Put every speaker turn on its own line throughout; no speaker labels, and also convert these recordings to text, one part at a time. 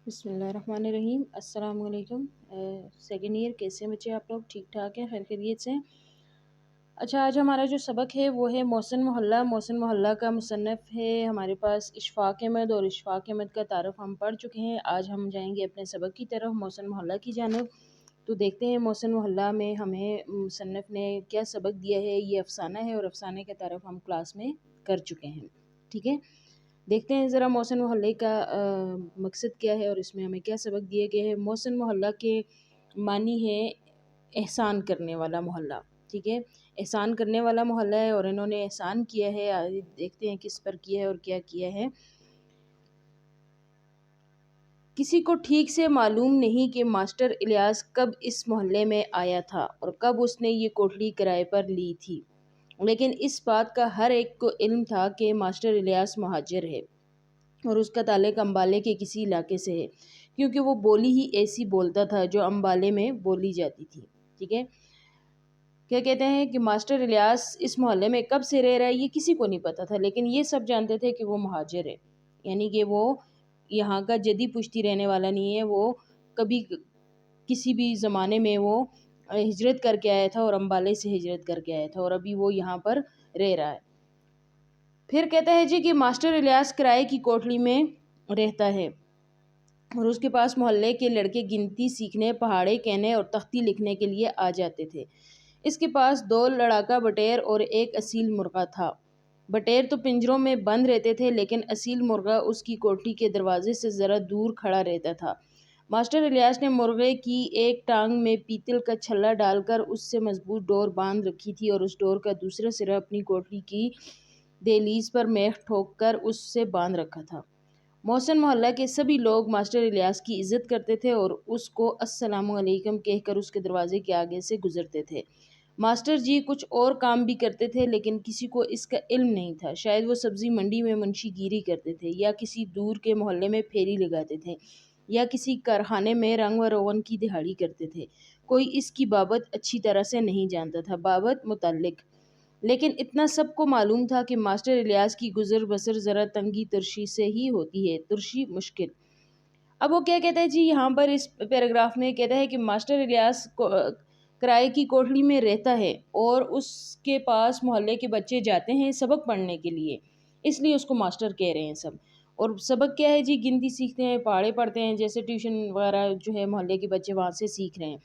بسم اللہ الرحمن الرحیم۔ السلام علیکم۔ سیکنڈ ایئر کیسے ہیں بچے آپ لوگ؟ ٹھیک ٹھاک ہیں؟ خیر خیریت سے ہیں؟ اچھا، آج ہمارا جو سبق ہے وہ ہے محسن محلہ۔ محسن محلہ کا مصنف ہے ہمارے پاس اشفاق احمد، اور اشفاق احمد کا تعارف ہم پڑھ چکے ہیں۔ آج ہم جائیں گے اپنے سبق کی طرف، محسن محلہ کی جانب۔ تو دیکھتے ہیں محسن محلہ میں ہمیں مصنف نے کیا سبق دیا ہے۔ یہ افسانہ ہے اور افسانے کا تعارف ہم کلاس میں کر چکے ہیں، ٹھیک ہے؟ دیکھتے ہیں ذرا محسن محلے کا مقصد کیا ہے اور اس میں ہمیں کیا سبق دیے گئے ہیں۔ محسن محلہ کے معنی ہے احسان کرنے والا محلہ، ٹھیک ہے؟ احسان کرنے والا محلہ ہے اور انہوں نے احسان کیا ہے۔ دیکھتے ہیں کس پر کیا ہے اور کیا کیا ہے۔ کسی کو ٹھیک سے معلوم نہیں کہ ماسٹر الیاس کب اس محلے میں آیا تھا اور کب اس نے یہ کوٹلی کرائے پر لی تھی، لیکن اس بات کا ہر ایک کو علم تھا کہ ماسٹر الیاس مہاجر ہے اور اس کا تعلق امبالے کے کسی علاقے سے ہے، کیونکہ وہ بولی ہی ایسی بولتا تھا جو امبالے میں بولی جاتی تھی، ٹھیک ہے؟ کیا کہتے ہیں کہ ماسٹر الیاس اس محلے میں کب سے رہ رہا ہے یہ کسی کو نہیں پتا تھا، لیکن یہ سب جانتے تھے کہ وہ مہاجر ہے، یعنی کہ وہ یہاں کا جدی پشتی رہنے والا نہیں ہے۔ وہ کبھی کسی بھی زمانے میں وہ ہجرت کر کے آیا تھا اور امبالے سے ہجرت کر کے آیا تھا اور ابھی وہ یہاں پر رہ رہا ہے۔ پھر کہتا ہے جی کہ ماسٹر الیاس کرائے کی کوٹلی میں رہتا ہے اور اس کے پاس محلے کے لڑکے گنتی سیکھنے، پہاڑے کہنے اور تختی لکھنے کے لیے آ جاتے تھے۔ اس کے پاس 2 لڑاکا بٹیر اور ایک اصیل مرغا تھا۔ بٹیر تو پنجروں میں بند رہتے تھے، لیکن اصیل مرغا اس کی کوٹلی کے دروازے سے ذرا دور کھڑا رہتا تھا۔ ماسٹر الیاس نے مرغے کی ایک ٹانگ میں پیتل کا چھلا ڈال کر اس سے مضبوط ڈور باندھ رکھی تھی اور اس ڈور کا دوسرا سرا اپنی کوٹلی کی دہلیز پر میخ ٹھوک کر اس سے باندھ رکھا تھا۔ محسن محلہ کے سبھی لوگ ماسٹر الیاس کی عزت کرتے تھے اور اس کو السلام علیکم کہہ کر اس کے دروازے کے آگے سے گزرتے تھے۔ ماسٹر جی کچھ اور کام بھی کرتے تھے، لیکن کسی کو اس کا علم نہیں تھا۔ شاید وہ سبزی منڈی میں منشی گیری کرتے تھے، یا کسی دور کے محلے میں پھیری لگاتے تھے، یا کسی کارخانے میں رنگ و روغن کی دہاڑی کرتے تھے۔ کوئی اس کی بابت اچھی طرح سے نہیں جانتا تھا، بابت متعلق، لیکن اتنا سب کو معلوم تھا کہ ماسٹر الیاس کی گزر بسر ذرا تنگی ترشی سے ہی ہوتی ہے، ترشی مشکل۔ اب وہ کیا کہتا ہے جی یہاں پر اس پیراگراف میں کہتا ہے کہ ماسٹر الیاس کرائے کی کوٹلی میں رہتا ہے اور اس کے پاس محلے کے بچے جاتے ہیں سبق پڑھنے کے لیے، اس لیے اس کو ماسٹر کہہ رہے ہیں سب۔ اور سبق کیا ہے جی؟ گنتی سیکھتے ہیں، پہاڑے پڑھتے ہیں، جیسے ٹیوشن وغیرہ جو ہے محلے کے بچے وہاں سے سیکھ رہے ہیں۔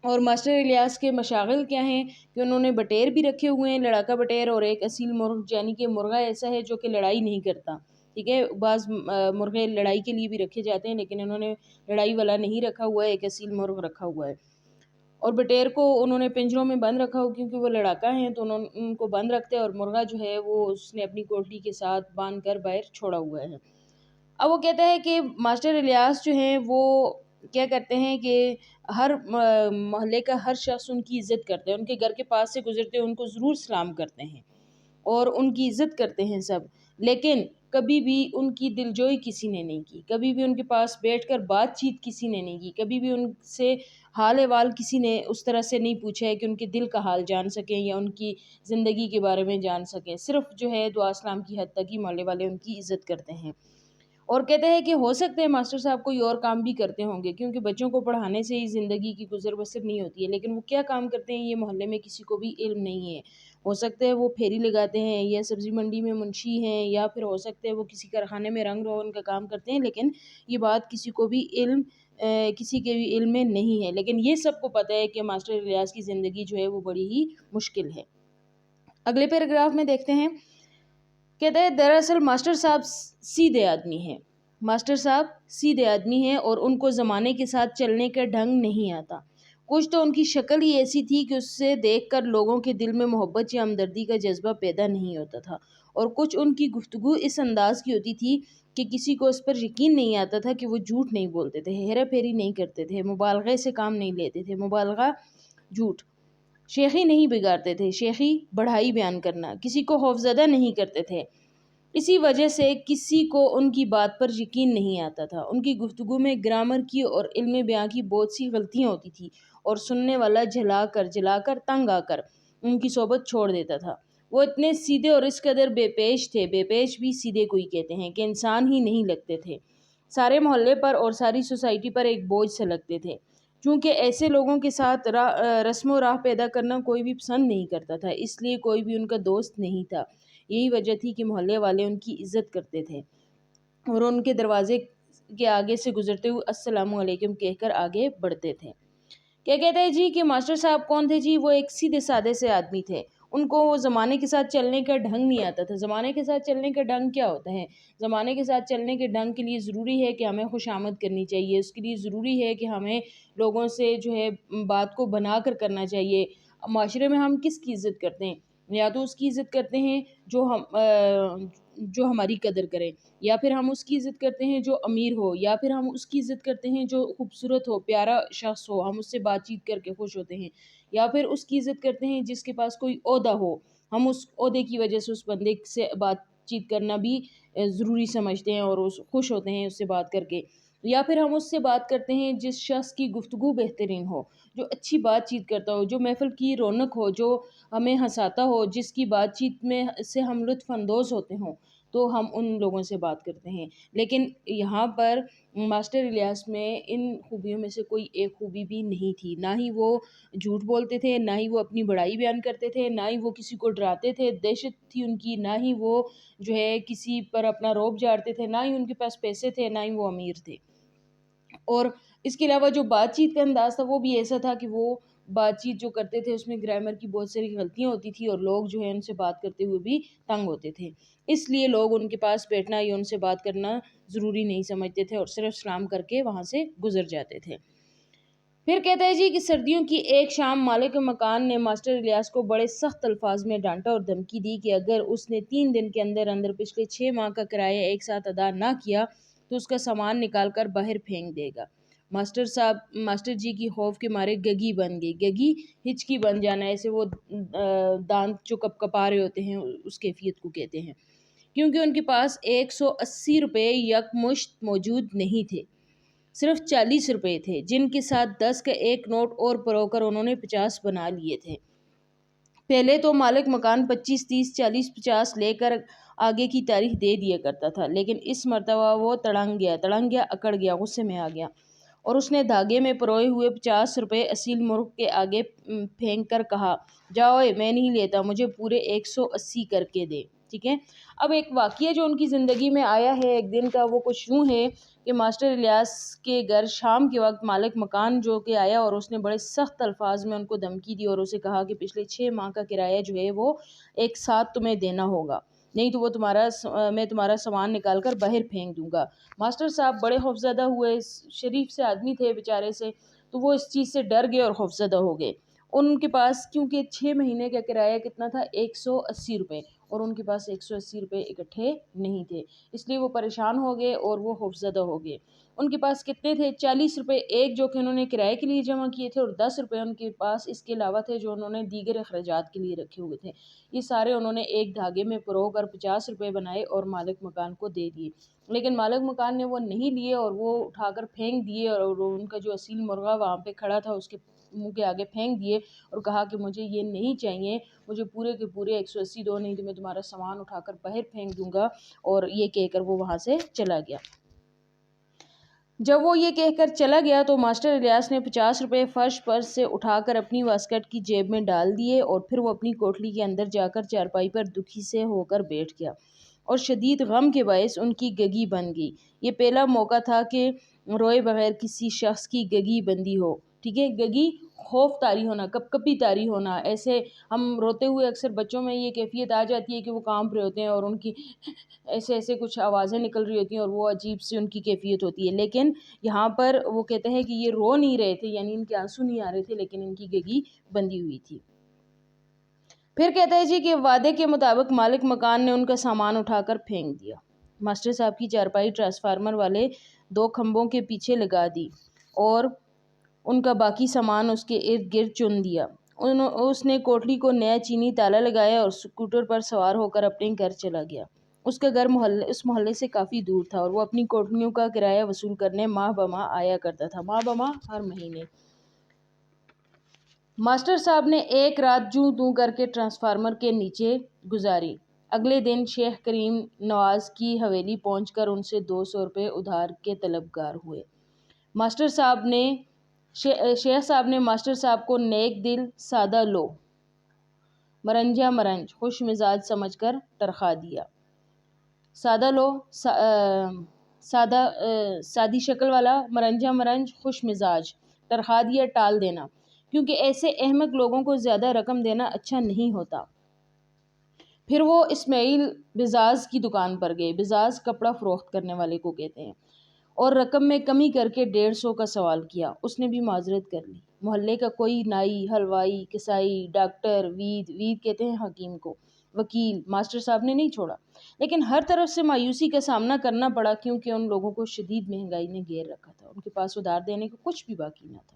اور ماسٹر الیاس کے مشاغل کیا ہیں کہ انہوں نے بٹیر بھی رکھے ہوئے ہیں، لڑاکا بٹیر اور ایک اصیل مرغ، یعنی کہ مرغا ایسا ہے جو کہ لڑائی نہیں کرتا، ٹھیک ہے؟ بعض مرغے لڑائی کے لیے بھی رکھے جاتے ہیں، لیکن انہوں نے لڑائی والا نہیں رکھا ہوا ہے، ایک اصیل مرغ رکھا ہوا ہے۔ اور بٹیر کو انہوں نے پنجروں میں بند رکھا ہو کیونکہ وہ لڑاکا ہیں، تو انہوں ان کو بند رکھتے ہیں، اور مرغا جو ہے وہ اس نے اپنی کوٹلی کے ساتھ باندھ کر باہر چھوڑا ہوا ہے۔ اب وہ کہتا ہے کہ ماسٹر الیاس جو ہیں وہ کیا کرتے ہیں کہ ہر محلے کا ہر شخص ان کی عزت کرتے ہیں، ان کے گھر کے پاس سے گزرتے ہیں ان کو ضرور سلام کرتے ہیں اور ان کی عزت کرتے ہیں سب، لیکن کبھی بھی ان کی دلجوئی کسی نے نہیں کی، کبھی بھی ان کے پاس بیٹھ کر بات چیت کسی نے نہیں کی، کبھی بھی ان سے حال احوال کسی نے اس طرح سے نہیں پوچھا ہے کہ ان کے دل کا حال جان سکیں یا ان کی زندگی کے بارے میں جان سکیں۔ صرف جو ہے دعا سلام کی حد تک ہی محلے والے ان کی عزت کرتے ہیں۔ اور کہتے ہیں کہ ہو سکتے ہیں ماسٹر صاحب کوئی اور کام بھی کرتے ہوں گے، کیونکہ بچوں کو پڑھانے سے ہی زندگی کی گزر بسر نہیں ہوتی ہے، لیکن وہ کیا کام کرتے ہیں یہ محلے میں کسی کو بھی علم نہیں ہے۔ ہو سکتا ہے وہ پھیری لگاتے ہیں، یا سبزی منڈی میں منشی ہیں، یا پھر ہو سکتا ہے وہ کسی کارخانے میں رنگ روغن کا کام کرتے ہیں، لیکن یہ بات کسی کو بھی کسی کے بھی علم میں نہیں ہے، لیکن یہ سب کو پتہ ہے کہ ماسٹر الیاس کی زندگی جو ہے وہ بڑی ہی مشکل ہے۔ اگلے پیراگراف میں دیکھتے ہیں، کہتا ہے دراصل ماسٹر صاحب سیدھے آدمی ہیں، ماسٹر صاحب سیدھے آدمی ہیں اور ان کو زمانے کے ساتھ چلنے کا ڈھنگ نہیں آتا۔ کچھ تو ان کی شکل ہی ایسی تھی کہ اس سے دیکھ کر لوگوں کے دل میں محبت یا ہمدردی کا جذبہ پیدا نہیں ہوتا تھا، اور کچھ ان کی گفتگو اس انداز کی ہوتی تھی کہ کسی کو اس پر یقین نہیں آتا تھا کہ وہ جھوٹ نہیں بولتے تھے، ہیرا پھیری نہیں کرتے تھے، مبالغے سے کام نہیں لیتے تھے، مبالغہ جھوٹ، شیخی نہیں بگاڑتے تھے، شیخی بڑھائی بیان کرنا، کسی کو خوفزدہ نہیں کرتے تھے۔ اسی وجہ سے کسی کو ان کی بات پر یقین نہیں آتا تھا۔ ان کی گفتگو میں گرامر کی اور علم بیاں کی بہت سی غلطیاں ہوتی تھی، اور سننے والا جلا کر تنگ آ کر ان کی صحبت چھوڑ دیتا تھا۔ وہ اتنے سیدھے اور اس قدر بے پیش تھے، بے پیش بھی سیدھے کوئی کہتے ہیں، کہ انسان ہی نہیں لگتے تھے۔ سارے محلے پر اور ساری سوسائٹی پر ایک بوجھ سے لگتے تھے، چونکہ ایسے لوگوں کے ساتھ رسم و راہ پیدا کرنا کوئی بھی پسند نہیں کرتا تھا، اس لیے کوئی بھی ان کا دوست نہیں تھا۔ یہی وجہ تھی کہ محلے والے ان کی عزت کرتے تھے اور ان کے دروازے کے آگے سے گزرتے ہوئے السلام علیکم کہہ کر آگے بڑھتے تھے۔ کیا کہتے ہیں جی کہ ماسٹر صاحب کون تھے جی؟ وہ ایک سیدھے سادے سے آدمی تھے، ان کو زمانے کے ساتھ چلنے کا ڈھنگ نہیں آتا تھا۔ زمانے کے ساتھ چلنے کا ڈھنگ کیا ہوتا ہے؟ زمانے کے ساتھ چلنے کے ڈھنگ کے لیے ضروری ہے کہ ہمیں خوش آمد کرنی چاہیے، اس کے لیے ضروری ہے کہ ہمیں لوگوں سے جو ہے بات کو بنا کر کرنا چاہیے۔ معاشرے میں ہم کس کی عزت کرتے ہیں؟ یا تو اس کی عزت کرتے ہیں جو ہماری قدر کرے، یا پھر ہم اس کی عزت کرتے ہیں جو امیر ہو، یا پھر ہم اس کی عزت کرتے ہیں جو خوبصورت ہو، پیارا شخص ہو، ہم اس سے بات چیت کر کے خوش ہوتے ہیں، یا پھر اس کی عزت کرتے ہیں جس کے پاس کوئی عہدہ ہو، ہم اس عہدے کی وجہ سے اس بندے سے بات چیت کرنا بھی ضروری سمجھتے ہیں اور خوش ہوتے ہیں اس سے بات کر کے، یا پھر ہم اس سے بات کرتے ہیں جس شخص کی گفتگو بہترین ہو، جو اچھی بات چیت کرتا ہو، جو محفل کی رونق ہو، جو ہمیں ہنساتا ہو، جس کی بات چیت میں سے ہم لطف اندوز ہوتے ہوں، تو ہم ان لوگوں سے بات کرتے ہیں۔ لیکن یہاں پر ماسٹر الیاس میں ان خوبیوں میں سے کوئی ایک خوبی بھی نہیں تھی، نہ ہی وہ جھوٹ بولتے تھے، نہ ہی وہ اپنی بڑائی بیان کرتے تھے، نہ ہی وہ کسی کو ڈراتے تھے، دہشت تھی ان کی، نہ ہی وہ جو ہے کسی پر اپنا روب جھاڑتے تھے، نہ ہی ان کے پاس پیسے تھے، نہ ہی وہ امیر تھے۔ اور اس کے علاوہ جو بات چیت کا انداز تھا وہ بھی ایسا تھا کہ وہ بات چیت جو کرتے تھے اس میں گرامر کی بہت ساری غلطیاں ہوتی تھی اور لوگ جو ہے ان سے بات کرتے ہوئے بھی تنگ ہوتے تھے، اس لیے لوگ ان کے پاس بیٹھنا یا ان سے بات کرنا ضروری نہیں سمجھتے تھے اور صرف سلام کر کے وہاں سے گزر جاتے تھے۔ پھر کہتا ہے جی کہ سردیوں کی ایک شام مالک مکان نے ماسٹر الیاس کو بڑے سخت الفاظ میں ڈانٹا اور دھمکی دی کہ اگر اس نے 3 دن کے اندر اندر پچھلے 6 ماہ کا کرایہ ایک ساتھ ادا نہ کیا تو اس کا سامان نکال کر باہر پھینک دے گا۔ ماسٹر جی کی خوف کے مارے گگی بن گئی۔ گگی ہچکی بن جانا، ایسے وہ دانت جو کپ کپا رہے ہوتے ہیں اس کیفیت کو کہتے ہیں، کیونکہ ان کے پاس 180 روپے یک مشت موجود نہیں تھے، صرف 40 روپے تھے، جن کے ساتھ 10 کا ایک نوٹ اور پرو کر انہوں نے 50 بنا لیے تھے۔ پہلے تو مالک مکان 25 30 40 50 لے کر آگے کی تاریخ دے دیا کرتا تھا، لیکن اس مرتبہ وہ تڑنگ گیا، اکڑ گیا، غصے میں آ گیا اور اس نے دھاگے میں پروئے ہوئے 50 روپے اصیل مرغ کے آگے پھینک کر کہا، جاؤ میں نہیں لیتا، مجھے پورے 180 کر کے دے۔ ٹھیک ہے، اب ایک واقعہ جو ان کی زندگی میں آیا ہے ایک دن کا، وہ کچھ یوں ہے کہ ماسٹر الیاس کے گھر شام کے وقت مالک مکان جو کہ آیا اور اس نے بڑے سخت الفاظ میں ان کو دھمکی دی اور اسے کہا کہ پچھلے 6 ماہ کا کرایہ جو ہے وہ ایک ساتھ تمہیں دینا ہوگا، نہیں تو میں تمہارا سامان نکال کر باہر پھینک دوں گا۔ ماسٹر صاحب بڑے خوفزدہ ہوئے، شریف سے آدمی تھے بیچارے سے، تو وہ اس چیز سے ڈر گئے اور خوفزدہ ہو گئے۔ ان کے پاس کیونکہ 6 مہینے کا کرایہ کتنا تھا؟ 180 روپے، اور ان کے پاس 180 روپے اکٹھے نہیں تھے، اس لیے وہ پریشان ہو گئے اور وہ خوفزدہ ہو گئے۔ ان کے پاس کتنے تھے؟ 40 روپے ایک جو کہ انہوں نے کرائے کے لیے جمع کیے تھے، اور 10 روپے ان کے پاس اس کے علاوہ تھے جو انہوں نے دیگر اخراجات کے لیے رکھے ہوئے تھے۔ یہ سارے انہوں نے ایک دھاگے میں پرو کر 50 روپے بنائے اور مالک مکان کو دے دیے، لیکن مالک مکان نے وہ نہیں لیے اور وہ اٹھا کر پھینک دیے، اور ان کا جو اصیل مرغہ وہاں پہ کھڑا تھا اس کے منہ کے آگے پھینک دیے اور کہا کہ مجھے یہ نہیں چاہیے، مجھے پورے کے پورے 180 دو، نہیں تو میں تمہارا سامان اٹھا کر باہر پھینک دوں گا، اور یہ کہہ کر وہ وہاں سے چلا گیا۔ جب وہ یہ کہہ کر چلا گیا تو ماسٹر الیاس نے 50 روپے فرش پر سے اٹھا کر اپنی واسکٹ کی جیب میں ڈال دیے اور پھر وہ اپنی کوٹلی کے اندر جا کر چارپائی پر دکھی سے ہو کر بیٹھ گیا اور شدید غم کے باعث ان کی گگی بن گئی۔ یہ پہلا موقع تھا کہ روئے بغیر کسی شخص کی گگی بندی ہو۔ ٹھیک ہے، گگی خوف طاری ہونا، کپ کپی طاری ہونا، ایسے ہم روتے ہوئے اکثر بچوں میں یہ کیفیت آ جاتی ہے کہ وہ کانپ رہے ہوتے ہیں اور ان کی ایسے کچھ آوازیں نکل رہی ہوتی ہیں اور وہ عجیب سی ان کی کیفیت ہوتی ہے، لیکن یہاں پر وہ کہتے ہیں کہ یہ رو نہیں رہے تھے، یعنی ان کے آنسو نہیں آ رہے تھے، لیکن ان کی گگی بندھی ہوئی تھی۔ پھر کہتا ہے جی کہ وعدے کے مطابق مالک مکان نے ان کا سامان اٹھا کر پھینک دیا۔ ماسٹر صاحب کی چارپائی ٹرانسفارمر والے 2 کھمبوں کے پیچھے لگا دی اور ان کا باقی سامان اس کے ارد گرد چن دیا۔ اس نے کوٹلی کو نیا چینی تالا لگایا اور اسکوٹر پر سوار ہو کر اپنے گھر چلا گیا۔ اس کا گھر اس محلے سے کافی دور تھا اور وہ اپنی کوٹلیوں کا کرایہ وصول کرنے ماہ بہ آیا کرتا تھا، ماہ بہ ہر مہینے۔ ماسٹر صاحب نے ایک رات جوں توں کر کے ٹرانسفارمر کے نیچے گزاری اگلے دن شیخ کریم نواز کی حویلی پہنچ کر ان سے 200 روپے ادھار کے طلبگار ہوئے۔ شیخ صاحب نے ماسٹر صاحب کو نیک دل، سادہ لو، مرنجا مرنج، خوش مزاج سمجھ کر تنخواہ دیا۔ سادہ لو، سادی شکل والا، مرنجا مرنج، خوش مزاج، تنخواہ دیا ٹال دینا، کیونکہ ایسے احمق لوگوں کو زیادہ رقم دینا اچھا نہیں ہوتا۔ پھر وہ اسماعیل بزاز کی دکان پر گئے، بزاز کپڑا فروخت کرنے والے کو کہتے ہیں، اور رقم میں کمی کر کے 150 کا سوال کیا۔ اس نے بھی معذرت کر لی۔ محلے کا کوئی نائی، حلوائی، کسائی، ڈاکٹر، وید کہتے ہیں حکیم کو، وکیل، ماسٹر صاحب نے نہیں چھوڑا، لیکن ہر طرف سے مایوسی کا سامنا کرنا پڑا، کیونکہ ان لوگوں کو شدید مہنگائی نے گھیر رکھا تھا، ان کے پاس ادھار دینے کو کچھ بھی باقی نہ تھا۔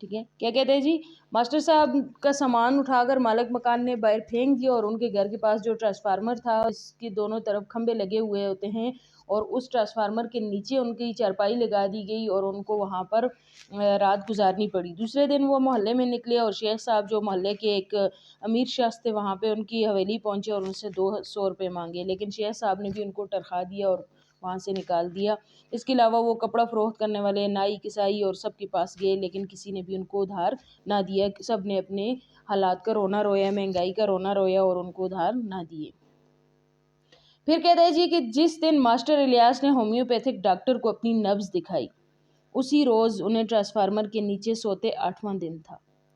ٹھیک ہے، کیا کہتے ہیں جی، ماسٹر صاحب کا سامان اٹھا کر مالک مکان نے باہر پھینک دیا، اور ان کے گھر کے پاس جو ٹرانسفارمر تھا اس کی دونوں طرف کھمبے لگے ہوئے ہوتے ہیں، اور اس ٹرانسفارمر کے نیچے ان کی چارپائی لگا دی گئی اور ان کو وہاں پر رات گزارنی پڑی۔ دوسرے دن وہ محلے میں نکلے اور شیخ صاحب جو محلے کے ایک امیر شخص تھے وہاں پہ ان کی حویلی پہنچے اور ان سے 200 روپے مانگے، لیکن شیخ صاحب نے بھی ان کو ٹرخا دیا اور وہاں سے نکال دیا۔ اس کے علاوہ وہ کپڑا فروخت کرنے والے، نائی، کسائی اور سب کے پاس گئے، لیکن کسی نے بھی ان کو ادھار نہ دیا، سب نے اپنے حالات کا رونا رویا، مہنگائی کا رونا رویا اور ان کو ادھار نہ دیے۔ پھر کہتا ہے جی کہ جس دن ماسٹر الیاس نے ہومیوپیتھک ڈاکٹر کو اپنی نبض دکھائی، اسی روز انہیں ٹرانسفارمر کے نیچے سوتے 8واں دن تھا۔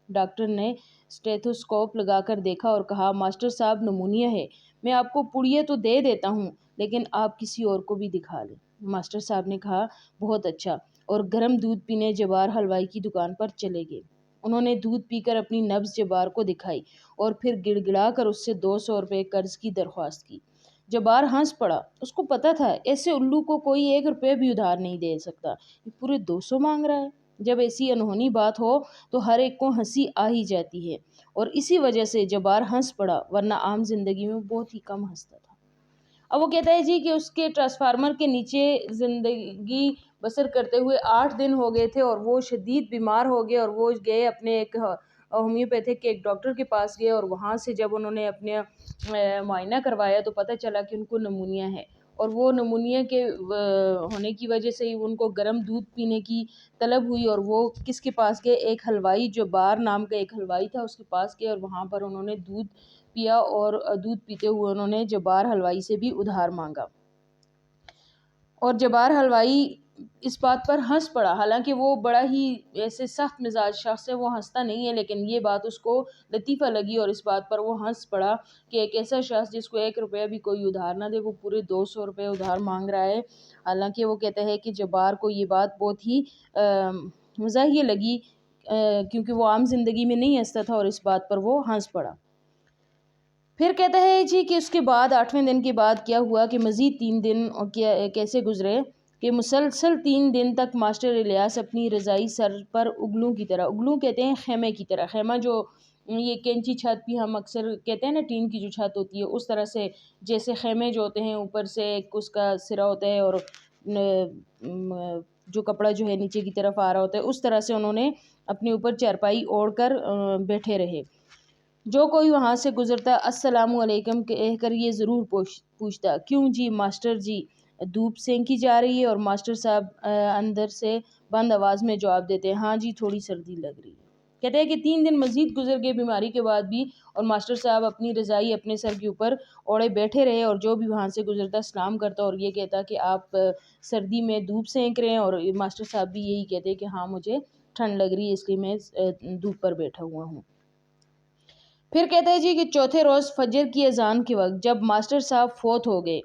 ڈاکٹر نے اسٹیتھوسکوپ لگا کر دیکھا اور کہا، ماسٹر صاحب نمونیا ہے، میں آپ کو پڑیے تو دے دیتا ہوں، لیکن آپ کسی اور کو بھی دکھا لیں۔ ماسٹر صاحب نے کہا، بہت اچھا، اور گرم دودھ پینے جبار حلوائی کی دکان پر چلے گئے۔ انہوں نے دودھ پی کر اپنی نبض جبار کو دکھائی اور پھر گڑ گڑا کر اس سے 200 روپے قرض کی درخواست کی۔ جبار ہنس پڑا، اس کو پتا تھا ایسے الو کو کوئی 1 روپے بھی ادھار نہیں دے سکتا، یہ پورے 200 مانگ رہا ہے۔ جب ایسی انہونی بات ہو تو ہر ایک کو ہنسی آ ہی جاتی ہے، اور اسی وجہ سے جبار ہنس پڑا، ورنہ عام زندگی میں بہت ہی کم ہنستا تھا۔ اب وہ کہتا ہے جی کہ اس کے ٹرانسفارمر کے نیچے زندگی بسر کرتے ہوئے 8 دن ہو گئے تھے، اور وہ شدید بیمار ہو گئے، اور وہ گئے اپنے ایک ہومیوپیتھک کے ایک ڈاکٹر کے پاس گئے، اور وہاں سے جب انہوں نے اپنے معائنہ کروایا تو پتہ چلا کہ ان کو نمونیا ہے، اور وہ نمونیا کے ہونے کی وجہ سے ان کو گرم دودھ پینے کی طلب ہوئی، اور وہ کس کے پاس گئے، ایک حلوائی، جبار نام کا ایک حلوائی تھا، اس کے پاس گئے، اور وہاں پر انہوں نے دودھ پیا، اور دودھ پیتے ہوئے انہوں نے جبار حلوائی سے بھی ادھار مانگا، اور جبار حلوائی اس بات پر ہنس پڑا، حالانکہ وہ بڑا ہی ایسے سخت مزاج شخص ہے، وہ ہنستا نہیں ہے، لیکن یہ بات اس کو لطیفہ لگی اور اس بات پر وہ ہنس پڑا کہ ایک ایسا شخص جس کو 1 روپیہ بھی کوئی ادھار نہ دے، وہ پورے 200 روپے ادھار مانگ رہا ہے۔ حالانکہ وہ کہتا ہے کہ جبار کو یہ بات بہت ہی مزاحیہ لگی، کیونکہ وہ عام زندگی میں نہیں ہنستا تھا، اور اس بات پر وہ ہنس پڑا۔ پھر کہتا ہے جی کہ اس کے بعد 8ویں دن کے بعد کیا ہوا کہ مزید 3 دن کیسے گزرے کہ مسلسل 3 دن تک ماسٹر الیاس اپنی رضائی سر پر اگلوں کی طرح، اگلوں کہتے ہیں خیمے کی طرح، خیمہ جو یہ کینچی چھت بھی ہم اکثر کہتے ہیں نا، ٹین کی جو چھت ہوتی ہے، اس طرح سے جیسے خیمے جو ہوتے ہیں، اوپر سے ایک اس کا سرا ہوتا ہے اور جو کپڑا جو ہے نیچے کی طرف آ رہا ہوتا ہے، اس طرح سے انہوں نے اپنے اوپر چارپائی اوڑھ کر بیٹھے رہے۔ جو کوئی وہاں سے گزرتا السلام علیکم کہہ کر یہ ضرور پوچھتا، کیوں جی ماسٹر جی، دھوپ سینکی جا رہی ہے؟ اور ماسٹر صاحب اندر سے بند آواز میں جواب دیتے، ہاں جی تھوڑی سردی لگ رہی ہے۔ کہتے ہیں کہ 3 دن مزید گزر گئے بیماری کے بعد بھی، اور ماسٹر صاحب اپنی رضائی اپنے سر کے اوپر اوڑے بیٹھے رہے، اور جو بھی وہاں سے گزرتا سلام کرتا اور یہ کہتا کہ آپ سردی میں دھوپ سینک رہے ہیں، اور ماسٹر صاحب بھی یہی کہتے کہ ہاں مجھے ٹھنڈ لگ رہی ہے، اس لیے میں دھوپ پر بیٹھا ہوا ہوں۔ پھر کہتا ہے جی کہ چوتھے روز فجر کی اذان کے وقت جب ماسٹر صاحب فوت ہو گئے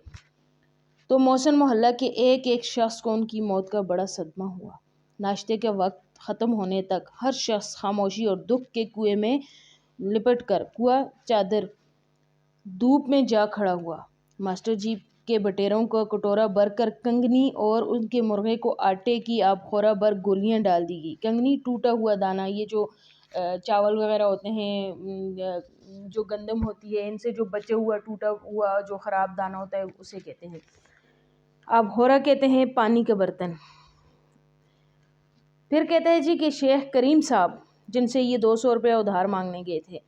تو محسن محلہ کے ایک ایک شخص کو ان کی موت کا بڑا صدمہ ہوا۔ ناشتے کا وقت ختم ہونے تک ہر شخص خاموشی اور دکھ کے کنویں میں لپٹ کر کنواں چادر دھوپ میں جا کھڑا ہوا۔ ماسٹر جی کے بٹیروں کا کٹورا بھر کر کنگنی اور ان کے مرغے کو آٹے کی آب خورا بھر گولیاں ڈال دی گئی۔ کنگنی ٹوٹا ہوا دانہ، یہ جو چاول وغیرہ ہوتے ہیں، جو گندم ہوتی ہے، ان سے جو بچے ہوا ٹوٹا ہوا جو خراب دانہ ہوتا ہے اسے کہتے ہیں آب خورا، کہتے ہیں پانی کا برتن۔ پھر کہتا ہے جی کہ شیخ کریم صاحب جن سے یہ 200 روپے ادھار مانگنے گئے تھے،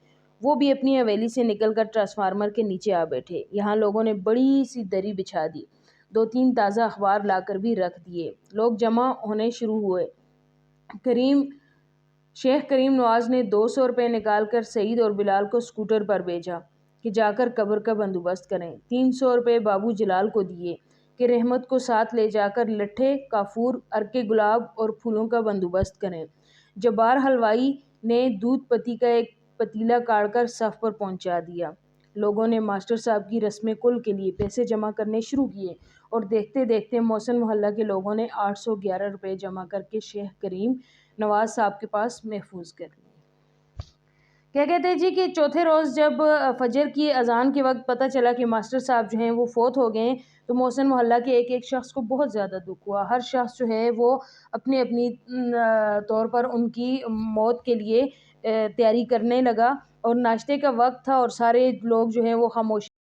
وہ بھی اپنی حویلی سے نکل کر ٹرانسفارمر کے نیچے آ بیٹھے۔ یہاں لوگوں نے بڑی سی دری بچھا دی، 2-3 تازہ اخبار لا کر بھی رکھ دیے۔ لوگ جمع ہونے شروع ہوئے۔ شیخ کریم نواز نے 200 روپے نکال کر سعید اور بلال کو اسکوٹر پر بھیجا کہ جا کر قبر کا بندوبست کریں۔ 300 روپے بابو جلال کو دیے کہ رحمت کو ساتھ لے جا کر لٹھے، کافور، عرق گلاب اور پھولوں کا بندوبست کریں۔ جبار حلوائی نے دودھ پتی کا ایک پتیلہ کاٹ کر صف پر پہنچا دیا۔ لوگوں نے ماسٹر صاحب کی رسم کل کے لیے پیسے جمع کرنے شروع کیے اور دیکھتے دیکھتے محسن محلہ کے لوگوں نے 811 روپے جمع کر کے شیخ کریم نواز صاحب کے پاس محفوظ کر لیے۔ کیا کہتے ہیں جی کہ چوتھے روز جب فجر کی اذان کے وقت پتہ چلا کہ ماسٹر صاحب جو ہیں وہ فوت ہو گئے، تو محسن محلہ کے ایک شخص کو بہت زیادہ دکھ ہوا۔ ہر شخص جو ہے وہ اپنی طور پر ان کی موت کے لیے تیاری کرنے لگا، اور ناشتے کا وقت تھا اور سارے لوگ جو ہیں وہ خاموشی